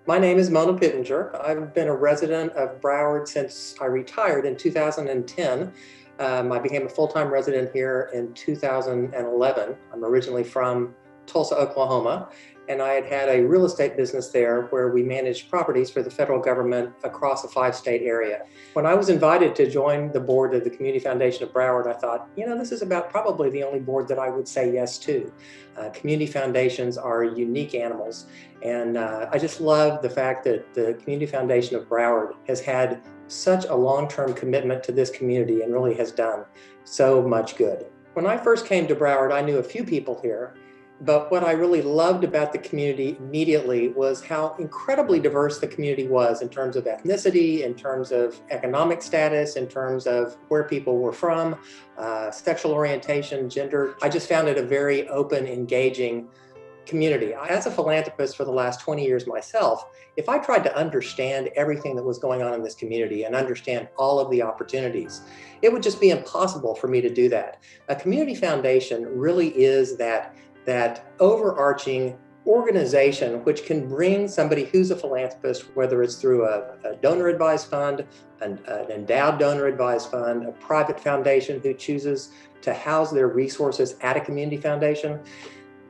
My name is Mona Pittenger. I've been a resident of Broward since I retired in 2010. I became a full-time resident here in 2011. I'm originally from Tulsa, Oklahoma, and I had had a real estate business there where we managed properties for the federal government across a 5-state area. When I was invited to join the board of the Community Foundation of Broward, I thought, this is about probably the only board that I would say yes to. Community foundations are unique animals, and I just love the fact that the Community Foundation of Broward has had such a long-term commitment to this community and really has done so much good. When I first came to Broward, I knew a few people here, but what I really loved about the community immediately was how incredibly diverse the community was in terms of ethnicity, in terms of economic status, in terms of where people were from, sexual orientation, gender. I just found it a very open, engaging community. As a philanthropist for the last 20 years myself, if I tried to understand everything that was going on in this community and understand all of the opportunities, it would just be impossible for me to do that. A community foundation really is that overarching organization which can bring somebody who's a philanthropist, whether it's through a donor-advised fund, an endowed donor-advised fund, a private foundation who chooses to house their resources at a community foundation.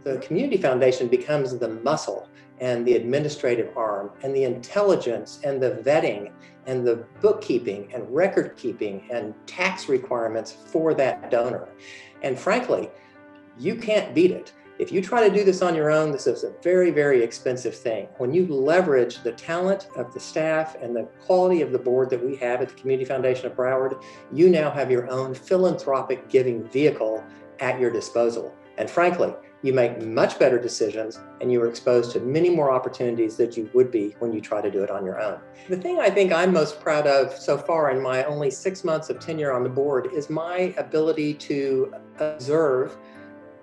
The community foundation becomes the muscle and the administrative arm and the intelligence and the vetting and the bookkeeping and record keeping and tax requirements for that donor. And frankly, you can't beat it. If you try to do this on your own, this is a very, very expensive thing. When you leverage the talent of the staff and the quality of the board that we have at the Community Foundation of Broward, you now have your own philanthropic giving vehicle at your disposal. And frankly, you make much better decisions and you are exposed to many more opportunities that you would be when you try to do it on your own. The thing I think I'm most proud of so far in my only 6 months of tenure on the board is my ability to observe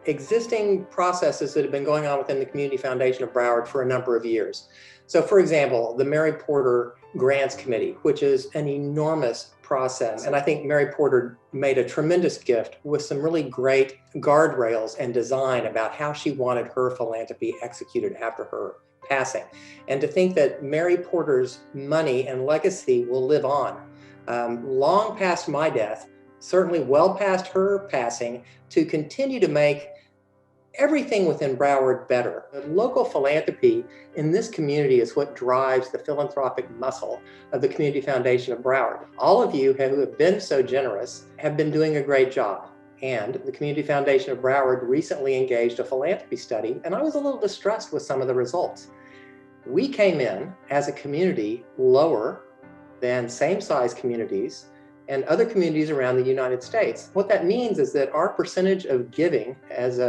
existing processes that have been going on within the Community Foundation of Broward for a number of years. So for example, the Mary Porter Grants Committee, which is an enormous process. And I think Mary Porter made a tremendous gift with some really great guardrails and design about how she wanted her philanthropy executed after her passing. And to think that Mary Porter's money and legacy will live on long past my death, certainly well past her passing, to continue to make everything within Broward better. The local philanthropy in this community is what drives the philanthropic muscle of the Community Foundation of Broward. All of you who have been so generous have been doing a great job. And the Community Foundation of Broward recently engaged a philanthropy study, and I was a little distressed with some of the results. We came in as a community lower than same-size communities and other communities around the United States. What that means is that our percentage of giving as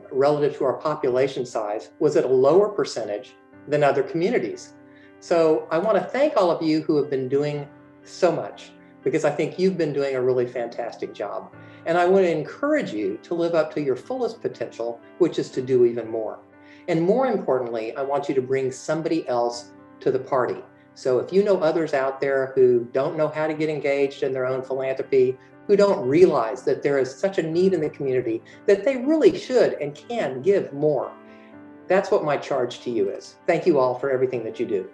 relative to our population size was at a lower percentage than other communities. So I want to thank all of you who have been doing so much, because I think you've been doing a really fantastic job. And I want to encourage you to live up to your fullest potential, which is to do even more. And more importantly, I want you to bring somebody else to the party. So if you know others out there who don't know how to get engaged in their own philanthropy, who don't realize that there is such a need in the community that they really should and can give more, that's what my charge to you is. Thank you all for everything that you do.